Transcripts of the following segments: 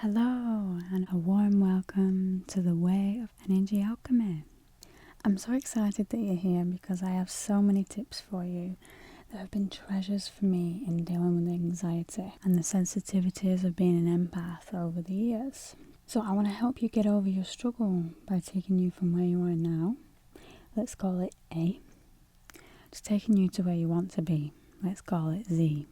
Hello and a warm welcome to the Way of Energy Alchemy. I'm so excited that you're here because I have so many tips for you that have been treasures for me in dealing with anxiety and the sensitivities of being an empath over the years. So I want to help you get over your struggle by taking you from where you are now, let's call it A, to taking you to where you want to be, let's call it Z.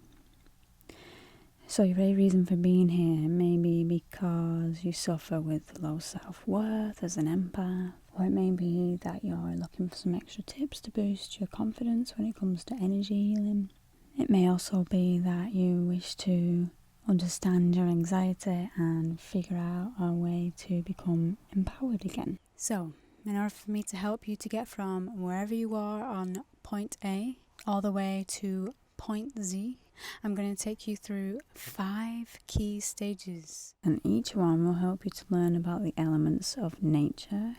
So your very reason for being here may be because you suffer with low self-worth as an empath, or it may be that you're looking for some extra tips to boost your confidence when it comes to energy healing. It may also be that you wish to understand your anxiety and figure out a way to become empowered again. So, in order for me to help you to get from wherever you are on point A all the way to point Z, I'm going to take you through 5 key stages, and each one will help you to learn about the elements of nature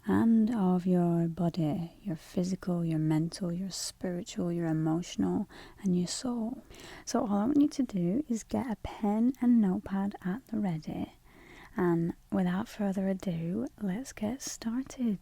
and of your body, your physical, your mental, your spiritual, your emotional, and your soul. So all I want you to do is get a pen and notepad at the ready, and without further ado, let's get started.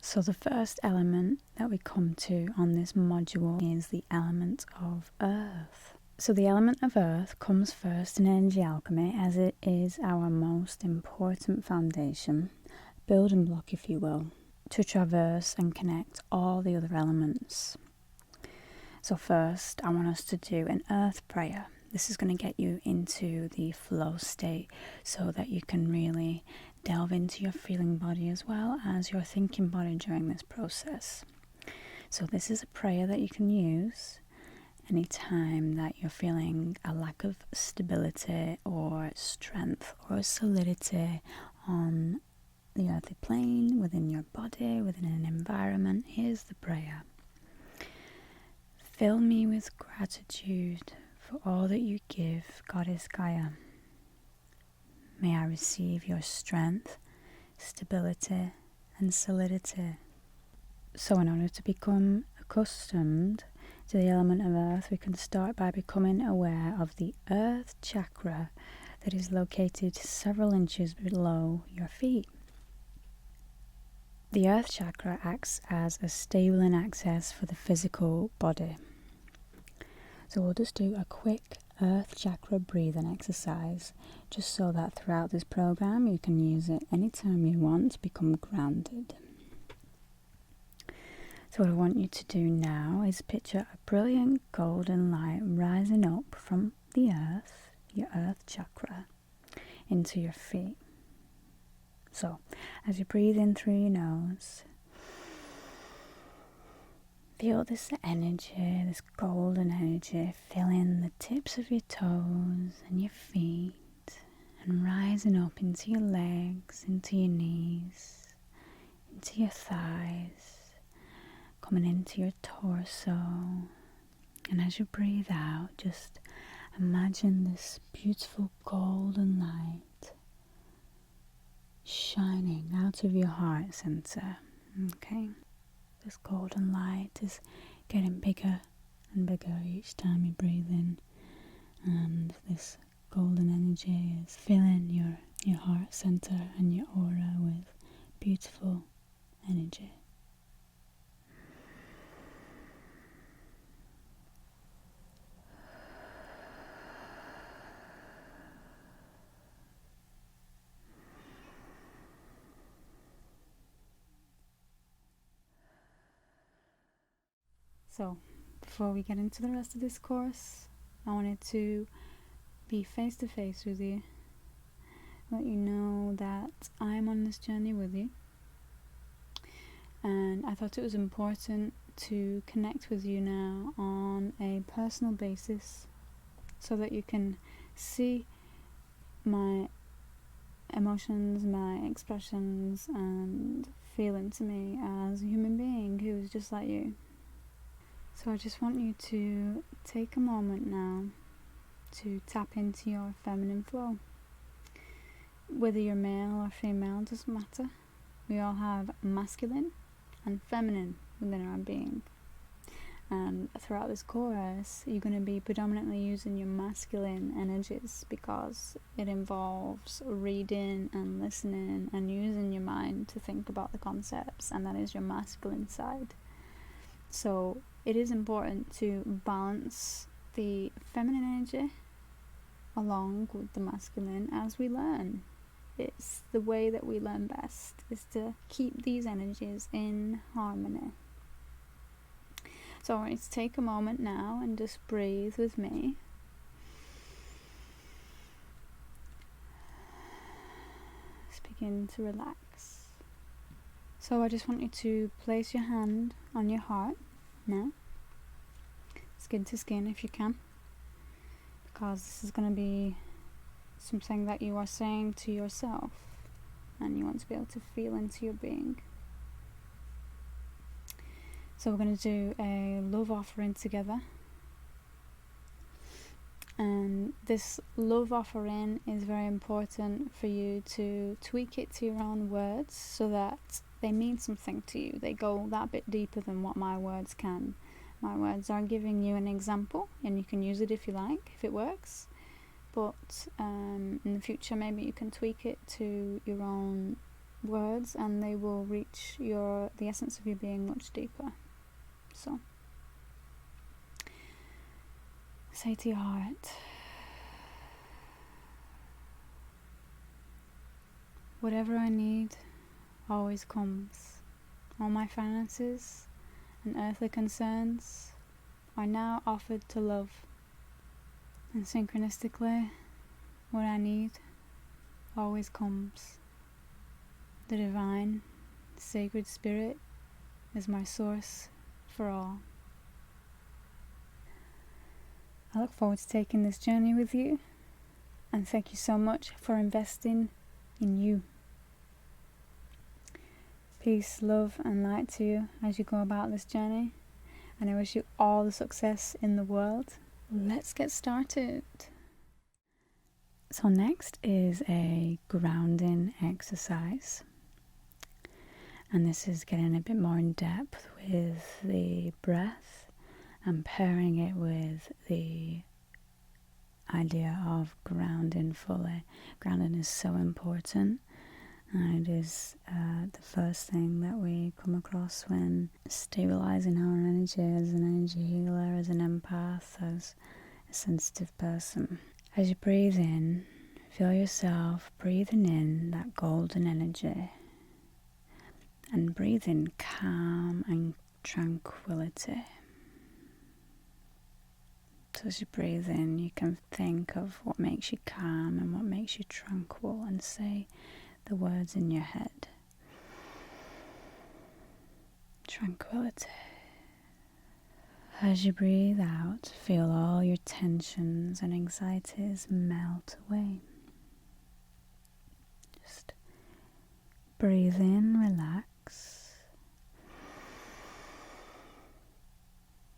So the first element that we come to on this module is the element of earth. So the element of earth comes first in energy alchemy as it is our most important foundation, building block if you will, to traverse and connect all the other elements. So first I want us to do an earth prayer. This is going to get you into the flow state so that you can really delve into your feeling body as well as your thinking body during this process. So this is a prayer that you can use anytime that you're feeling a lack of stability or strength or solidity on the earthly plane, within your body, within an environment. Here's the prayer. Fill me with gratitude for all that you give, Goddess Gaia. May I receive your strength, stability, and solidity. So in order to become accustomed to the element of earth, we can start by becoming aware of the earth chakra that is located several inches below your feet. The earth chakra acts as a stabling access for the physical body. So we'll just do a quick earth chakra breathing exercise just so that throughout this program you can use it anytime you want to become grounded. So what I want you to do now is picture a brilliant golden light rising up from the earth, your earth chakra, into your feet. So as you breathe in through your nose, feel this energy, this golden energy filling the tips of your toes and your feet and rising up into your legs, into your knees, into your thighs, coming into your torso. And as you breathe out, just imagine this beautiful golden light shining out of your heart center. Okay? This golden light is getting bigger and bigger each time you breathe in, and this golden energy is filling your heart center and your aura with beautiful energy. So, before we get into the rest of this course, I wanted to be face to face with you, let you know that I'm on this journey with you, and I thought it was important to connect with you now on a personal basis so that you can see my emotions, my expressions, and feel into me as a human being who is just like you. So I just want you to take a moment now to tap into your feminine flow. Whether you're male or female, doesn't matter. We all have masculine and feminine within our being. And throughout this course, you're going to be predominantly using your masculine energies, because it involves reading and listening and using your mind to think about the concepts, and that is your masculine side. So it is important to balance the feminine energy along with the masculine as we learn. It's the way that we learn best, is to keep these energies in harmony. So I want you to take a moment now and just breathe with me. Just begin to relax. So I just want you to place your hand on your heart now, skin to skin if you can, because this is going to be something that you are saying to yourself, and you want to be able to feel into your being. So we're going to do a love offering together, and this love offering is very important for you to tweak it to your own words so that they mean something to you. They go that bit deeper than what my words can. My words are giving you an example, and you can use it if you like, if it works, but in the future maybe you can tweak it to your own words, and they will reach the essence of your being much deeper. So say to your heart, whatever I need always comes. All my finances and earthly concerns are now offered to love. And synchronistically, what I need always comes. The divine, sacred spirit is my source for all. I look forward to taking this journey with you, and thank you so much for investing in you. Peace, love and light to you as you go about this journey, and I wish you all the success in the world. Let's get started. So next is a grounding exercise, and this is getting a bit more in depth with the breath and pairing it with the idea of grounding fully. Grounding is so important, and it is the first thing that we come across when stabilizing our energy as an energy healer, as an empath, as a sensitive person. As you breathe in, feel yourself breathing in that golden energy, and breathe in calm and tranquility. So as you breathe in, you can think of what makes you calm and what makes you tranquil, and say the words in your head. Tranquility. As you breathe out, feel all your tensions and anxieties melt away. Just breathe in, relax.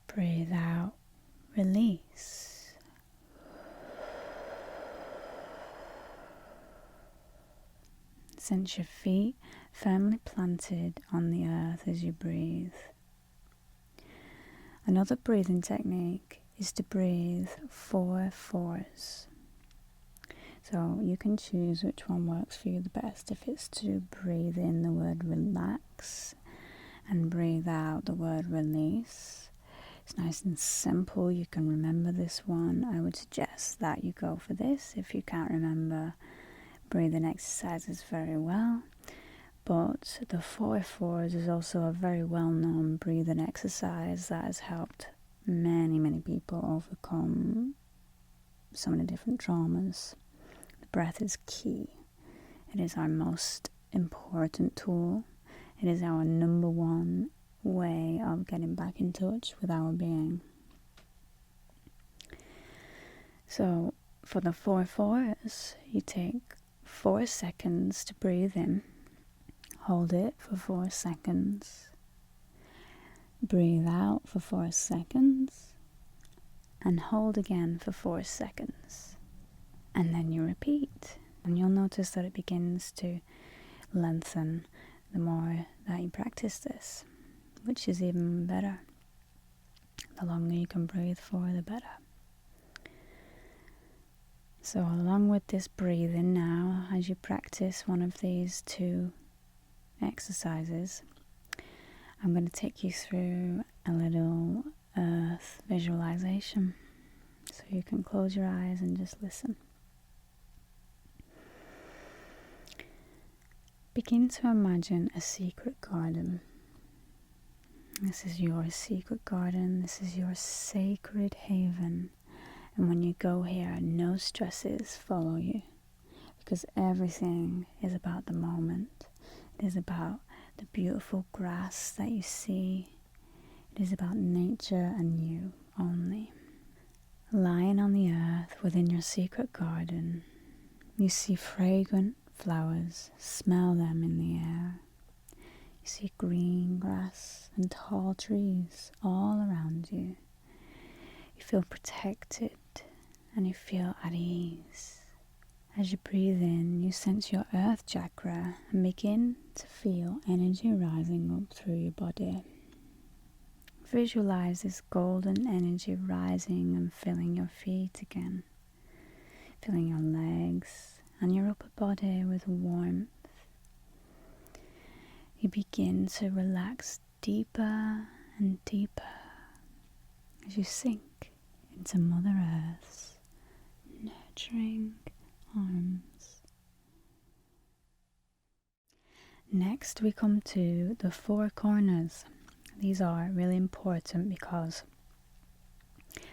Breathe out, release. Sense your feet firmly planted on the earth as you breathe. Another breathing technique is to breathe 4 fours. So you can choose which one works for you the best. If it's to breathe in the word relax and breathe out the word release, it's nice and simple. You can remember this one. I would suggest that you go for this if you can't remember breathing exercises very well. But the 4 fours is also a very well-known breathing exercise that has helped many people overcome so many different traumas. The breath is key. It is our most important tool. It is our number one way of getting back in touch with our being. So for the 4 fours, you take 4 seconds to breathe in. Hold it for 4 seconds. Breathe out for 4 seconds. And hold again for 4 seconds. And then you repeat. And you'll notice that it begins to lengthen the more that you practice this. which is even better. The longer you can breathe for, the better. So along with this breathing now, as you practice one of these two exercises, I'm going to take you through a little earth visualization. So you can close your eyes and just listen. Begin to imagine a secret garden. This is your secret garden. This is your sacred haven. And when you go here, no stresses follow you, because everything is about the moment. It is about the beautiful grass that you see. It is about nature and you only. Lying on the earth within your secret garden, you see fragrant flowers, smell them in the air. You see green grass and tall trees all around you. You feel protected and you feel at ease. As you breathe in, you sense your earth chakra and begin to feel energy rising up through your body. Visualize this golden energy rising and filling your feet again, filling your legs and your upper body with warmth. You begin to relax deeper and deeper as you sink into Mother Earth's nurturing arms. Next we come to the four corners. These are really important because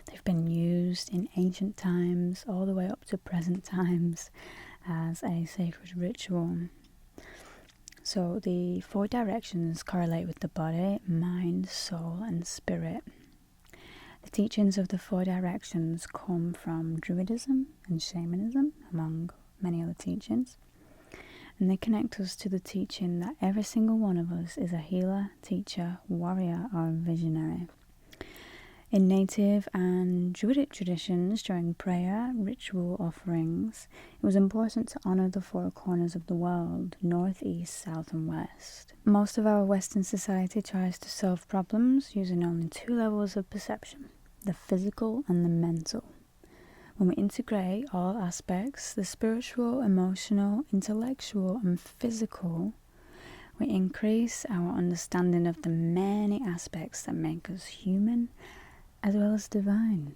they've been used in ancient times all the way up to present times as a sacred ritual. So the four directions correlate with the body, mind, soul and spirit. The teachings of the four directions come from Druidism and Shamanism, among many other teachings. And they connect us to the teaching that every single one of us is a healer, teacher, warrior or visionary. In native and Druidic traditions, during prayer, ritual offerings, it was important to honour the four corners of the world, north, east, south and west. Most of our Western society tries to solve problems using only two levels of perception, the physical and the mental. When we integrate all aspects, the spiritual, emotional, intellectual and physical, we increase our understanding of the many aspects that make us human as well as divine.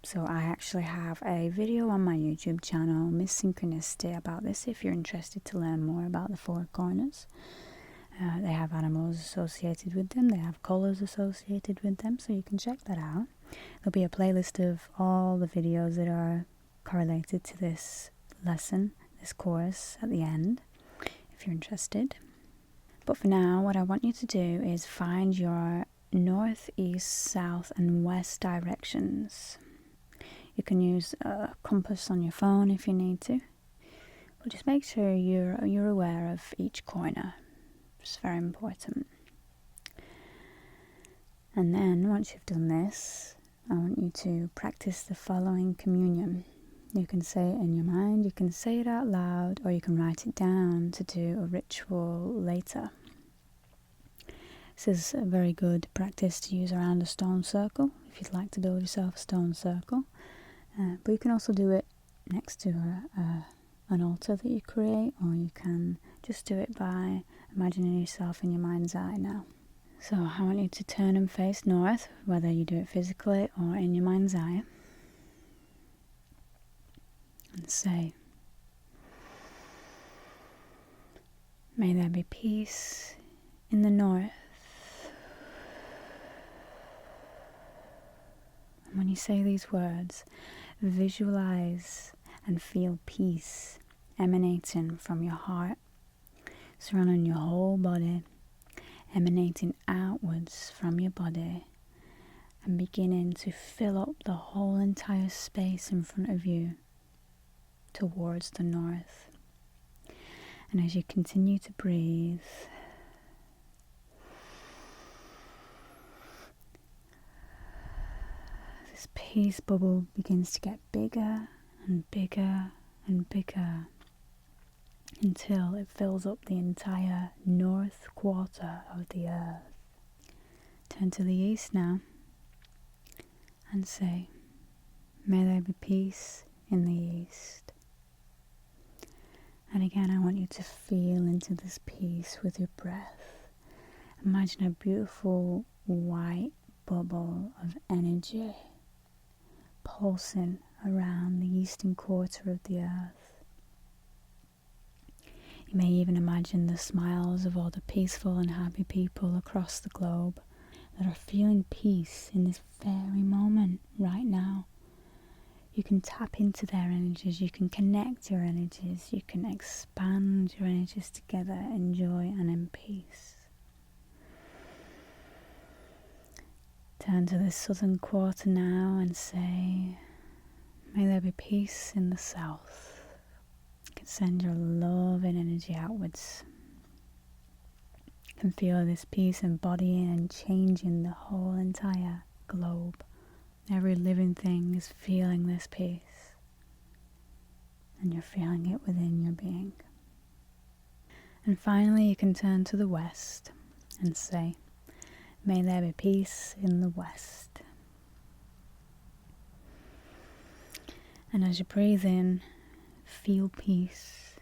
So I actually have a video on my YouTube channel, Miss Synchronicity, about this if you're interested to learn more about the four corners. They have animals associated with them, they have colours associated with them, so you can check that out. There'll be a playlist of all the videos that are correlated to this lesson, this course at the end, if you're interested. But for now, what I want you to do is find your north, east, south and west directions. You can use a compass on your phone if you need to, but just make sure you're aware of each corner. It's very important. And then once you've done this, I want you to practice the following communion. You can say it in your mind, you can say it out loud, or you can write it down to do a ritual later. This is a very good practice to use around a stone circle, if you'd like to build yourself a stone circle. But you can also do it next to an altar that you create, or you can just do it by imagining yourself in your mind's eye now. So I want you to turn and face north, whether you do it physically or in your mind's eye, and say, may there be peace in the north. And when you say these words, visualize and feel peace emanating from your heart, surrounding your whole body, emanating outwards from your body and beginning to fill up the whole entire space in front of you towards the north. And as you continue to breathe, this peace bubble begins to get bigger and bigger and bigger until it fills up the entire north quarter of the earth. turn to the east now and say, may there be peace in the east. And again, I want you to feel into this peace with your breath. Imagine a beautiful white bubble of energy pulsing around the eastern quarter of the earth. You may even imagine the smiles of all the peaceful and happy people across the globe that are feeling peace in this very moment right now. You can tap into their energies, you can connect your energies, you can expand your energies together in joy and in peace. Turn to the southern quarter now and say, may there be peace in the south. You can send your love and energy outwards. You can feel this peace embodying and changing the whole entire globe. Every living thing is feeling this peace, and you're feeling it within your being. And finally, you can turn to the west and say, may there be peace in the west. And as you breathe in, feel peace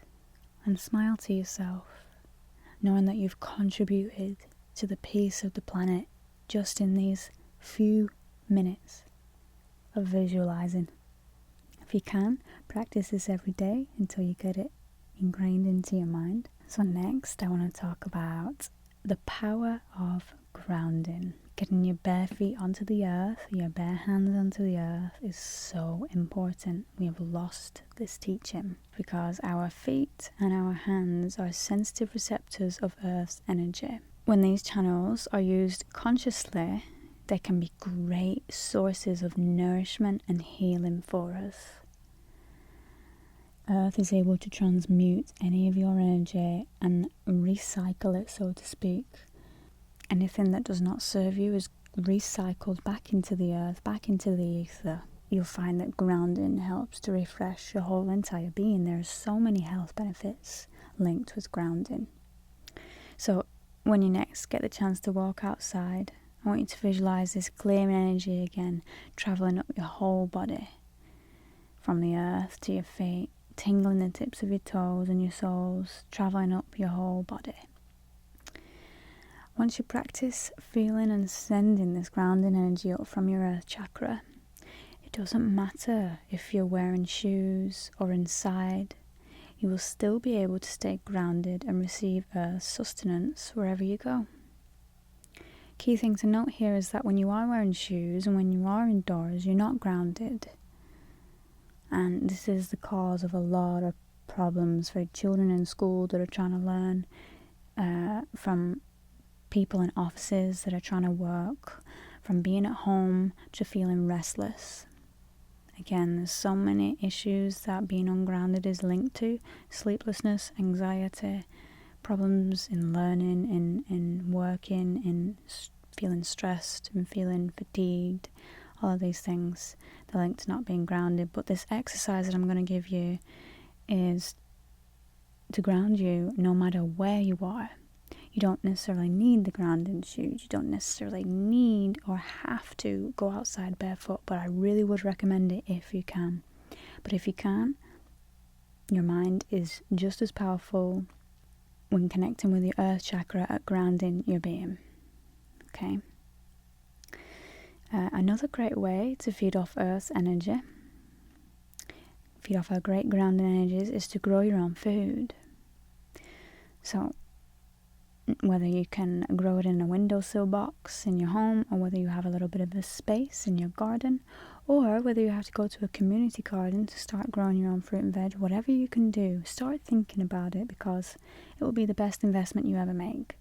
and smile to yourself, knowing that you've contributed to the peace of the planet just in these few minutes of visualizing. If you can, practice this every day until you get it ingrained into your mind. So next, I want to talk about the power of grounding. Getting your bare feet onto the earth, your bare hands onto the earth is so important. We have lost this teaching because our feet and our hands are sensitive receptors of Earth's energy. When these channels are used consciously, they can be great sources of nourishment and healing for us. Earth is able to transmute any of your energy and recycle it, so to speak. Anything that does not serve you is recycled back into the earth, back into the ether. You'll find that grounding helps to refresh your whole entire being. There are so many health benefits linked with grounding. So when you next get the chance to walk outside, I want you to visualize this clearing energy again, traveling up your whole body, from the earth to your feet, tingling the tips of your toes and your soles, traveling up your whole body. Once you practice feeling and sending this grounding energy up from your earth chakra, it doesn't matter if you're wearing shoes or inside, you will still be able to stay grounded and receive earth's sustenance wherever you go. Key thing to note here is that when you are wearing shoes and when you are indoors, you're not grounded. And this is the cause of a lot of problems for children in school that are trying to learn, from people in offices that are trying to work, from being at home to feeling restless. Again, there's so many issues that being ungrounded is linked to: sleeplessness, anxiety, problems in learning, in working, in feeling stressed and feeling fatigued. All of these things, they're linked to not being grounded. But this exercise that I'm going to give you is to ground you no matter where you are. You don't necessarily need the grounding shoes. You don't necessarily need or have to go outside barefoot, but I really would recommend it if you can. But if you can, your mind is just as powerful when connecting with your earth chakra at grounding your being. Okay? Another great way to feed off Earth's energy, feed off our great grounding energies, is to grow your own food. So, whether you can grow it in a windowsill box in your home, or whether you have a little bit of a space in your garden, or whether you have to go to a community garden to start growing your own fruit and veg, whatever you can do, start thinking about it, because it will be the best investment you ever make.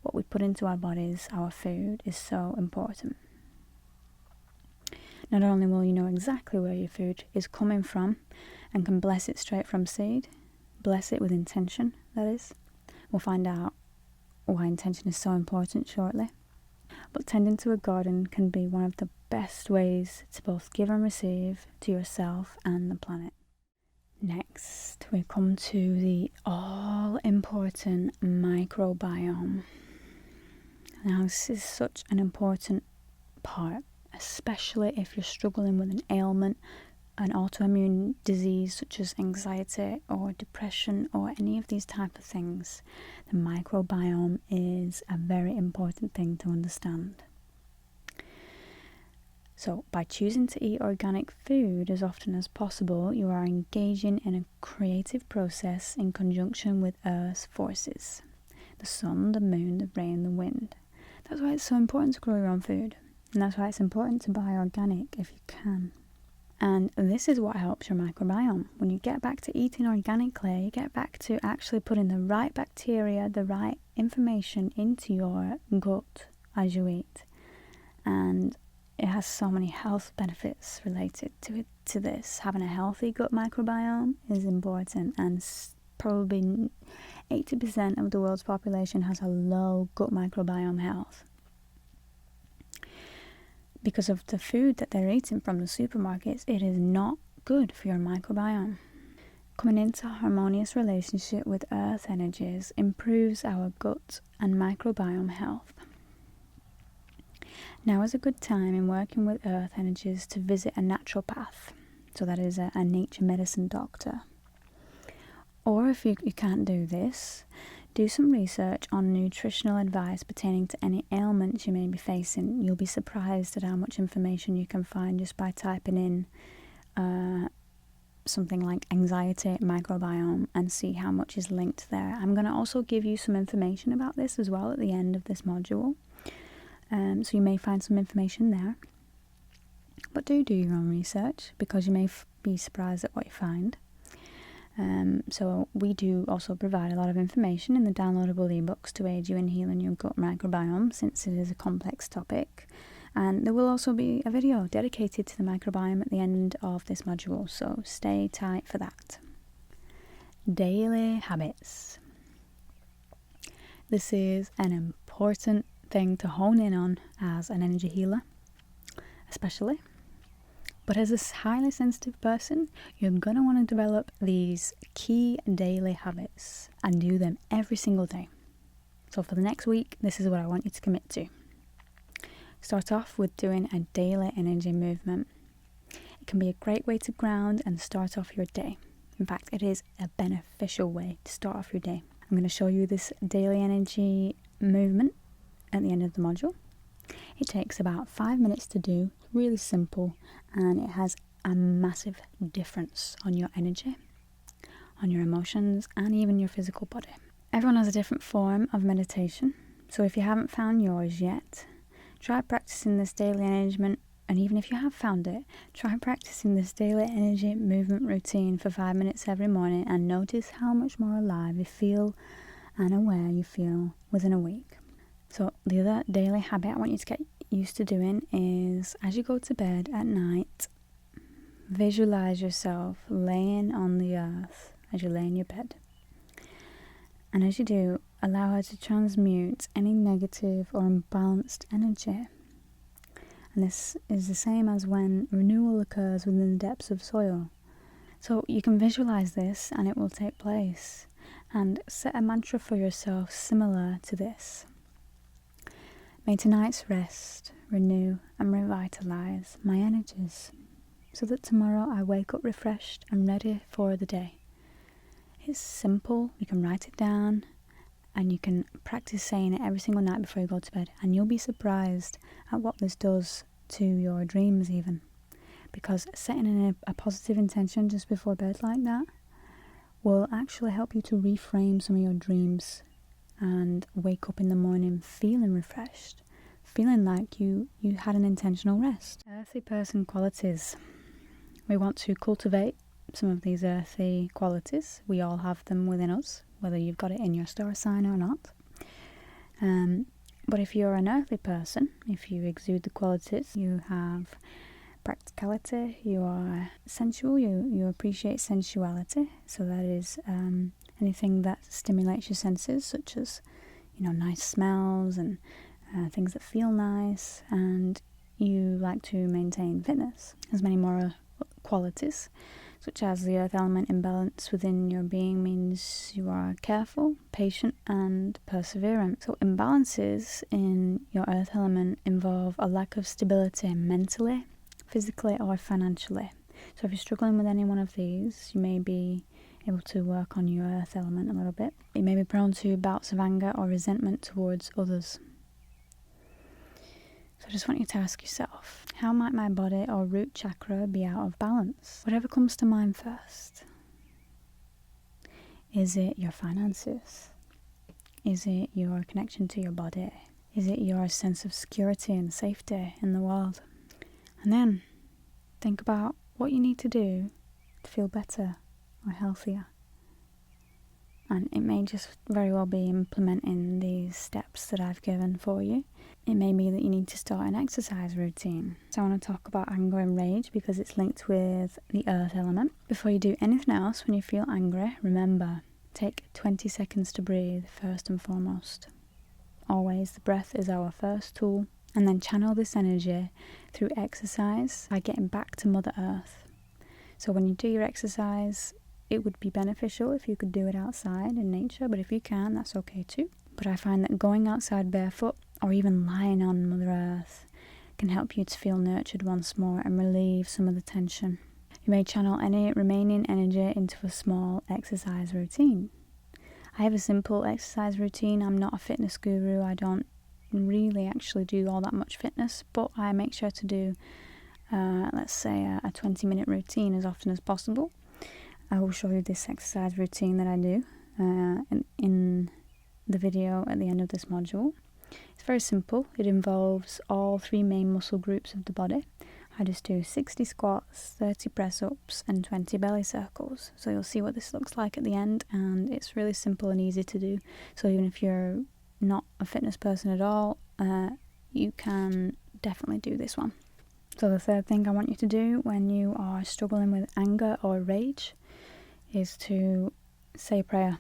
What we put into our bodies, our food, is so important. Not only will you know exactly where your food is coming from and can bless it straight from seed, bless it with intention, that is. We'll find out why intention is so important shortly. But tending to a garden can be one of the best ways to both give and receive to yourself and the planet. Next, we come to the all-important microbiome. Now, this is such an important part, especially if you're struggling with an ailment, an autoimmune disease such as anxiety or depression or any of these type of things. The microbiome is a very important thing to understand. So by choosing to eat organic food as often as possible, you are engaging in a creative process in conjunction with Earth's forces: the sun, the moon, the rain, the wind. That's why it's so important to grow your own food, and that's why it's important to buy organic if you can. And this is what helps your microbiome. When you get back to eating organically, you get back to actually putting the right bacteria, the right information into your gut as you eat. And it has so many health benefits related to this. Having a healthy gut microbiome is important, and probably 80% of the world's population has a low gut microbiome health because of the food that they're eating from the supermarkets. It is not good for your microbiome. Coming into a harmonious relationship with earth energies improves our gut and microbiome health. Now is a good time in working with earth energies to visit a naturopath, so that is a nature medicine doctor. Or if you can't do this, do some research on nutritional advice pertaining to any ailments you may be facing. You'll be surprised at how much information you can find just by typing in something like anxiety microbiome and see how much is linked there. I'm going to also give you some information about this as well at the end of this module. So you may find some information there. But do your own research, because you may be surprised at what you find. So we do also provide a lot of information in the downloadable ebooks to aid you in healing your gut microbiome, since it is a complex topic. And there will also be a video dedicated to the microbiome at the end of this module, so stay tight for that. Daily habits. This is an important thing to hone in on as an energy healer, especially. But as a highly sensitive person, you're going to want to develop these key daily habits and do them every single day. So for the next week, this is what I want you to commit to. Start off with doing a daily energy movement. It can be a great way to ground and start off your day. In fact, it is a beneficial way to start off your day. I'm going to show you this daily energy movement at the end of the module. It takes about 5 minutes to do, really simple, and it has a massive difference on your energy, on your emotions, and even your physical body. Everyone has a different form of meditation, so if you haven't found yours yet, try practicing this daily energy, and even if you have found it, try practicing this daily energy movement routine for 5 minutes every morning and notice how much more alive you feel and aware you feel within a week. So the other daily habit I want you to get used to doing is, as you go to bed at night, visualize yourself laying on the earth as you lay in your bed. And as you do, allow her to transmute any negative or imbalanced energy. And this is the same as when renewal occurs within the depths of soil. So you can visualize this and it will take place. And set a mantra for yourself similar to this. May tonight's rest renew and revitalize my energies, so that tomorrow I wake up refreshed and ready for the day. It's simple. You can write it down and you can practice saying it every single night before you go to bed, and you'll be surprised at what this does to your dreams even. Because setting a positive intention just before bed like that will actually help you to reframe some of your dreams and wake up in the morning feeling refreshed, feeling like you had an intentional rest. Earthy person qualities. We want to cultivate some of these earthy qualities. We all have them within us, whether you've got it in your star sign or not. But if you're an earthy person, if you exude the qualities, you have practicality, you are sensual, you appreciate sensuality. So that is anything that stimulates your senses, such as, nice smells and things that feel nice, and you like to maintain fitness. There's many more qualities. such as the earth element imbalance within your being means you are careful, patient, and perseverant. So imbalances in your earth element involve a lack of stability mentally, physically, or financially. So if you're struggling with any one of these, you may be able to work on your earth element a little bit. You may be prone to bouts of anger or resentment towards others. So I just want you to ask yourself, how might my body or root chakra be out of balance? Whatever comes to mind first. Is it your finances? Is it your connection to your body? Is it your sense of security and safety in the world? And then think about what you need to do to feel better or healthier. And it may just very well be implementing these steps that I've given for you. It may be that you need to start an exercise routine. So I want to talk about anger and rage because it's linked with the earth element. Before you do anything else, when you feel angry, remember, take 20 seconds to breathe first and foremost. Always, the breath is our first tool. And then channel this energy through exercise by getting back to Mother Earth. So when you do your exercise, it would be beneficial if you could do it outside in nature, but if you can, that's okay too. But I find that going outside barefoot or even lying on Mother Earth can help you to feel nurtured once more and relieve some of the tension. You may channel any remaining energy into a small exercise routine. I have a simple exercise routine. I'm not a fitness guru. I don't really actually do all that much fitness, but I make sure to do, let's say, a 20-minute routine as often as possible. I will show you this exercise routine that I do in the video at the end of this module. It's very simple. It involves all 3 main muscle groups of the body. I just do 60 squats, 30 press-ups and 20 belly circles. So you'll see what this looks like at the end, and it's really simple and easy to do. So even if you're not a fitness person at all, you can definitely do this one. So the third thing I want you to do when you are struggling with anger or rage is to say a prayer.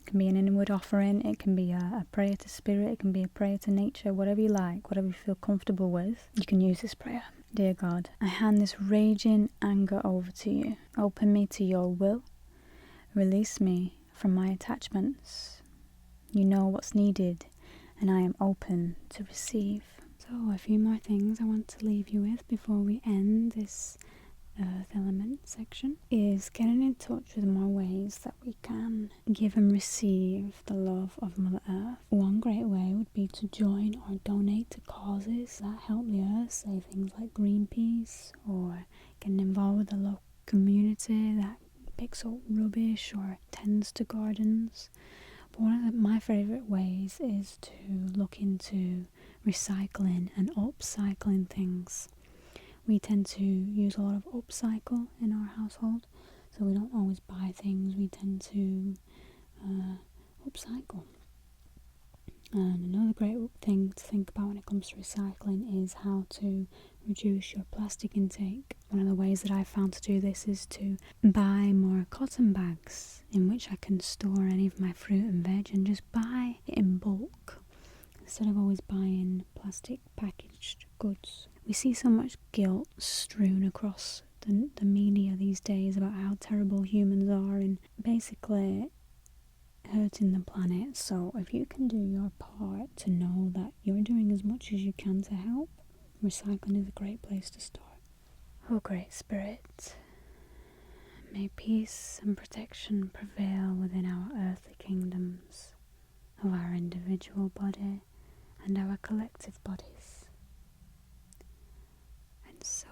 It can be an inward offering, it can be a prayer to spirit, it can be a prayer to nature, whatever you like, whatever you feel comfortable with, you can use this prayer. Dear God, I hand this raging anger over to you. Open me to your will. Release me from my attachments. You know what's needed, and I am open to receive. So a few more things I want to leave you with before we end this earth element section is getting in touch with more ways that we can give and receive the love of Mother Earth. One great way would be to join or donate to causes that help the earth, say things like Greenpeace, or getting involved with the local community that picks up rubbish or tends to gardens. But one of my favourite ways is to look into recycling and upcycling things. We tend to use a lot of upcycle in our household, so we don't always buy things, we tend to upcycle. And another great thing to think about when it comes to recycling is how to reduce your plastic intake. One of the ways that I've found to do this is to buy more cotton bags in which I can store any of my fruit and veg and just buy it in bulk instead of always buying plastic packaged goods. We see so much guilt strewn across the media these days about how terrible humans are and basically hurting the planet. So if you can do your part to know that you're doing as much as you can to help, recycling is a great place to start. Oh great Spirit, may peace and protection prevail within our earthly kingdoms of our individual body and our collective bodies. And so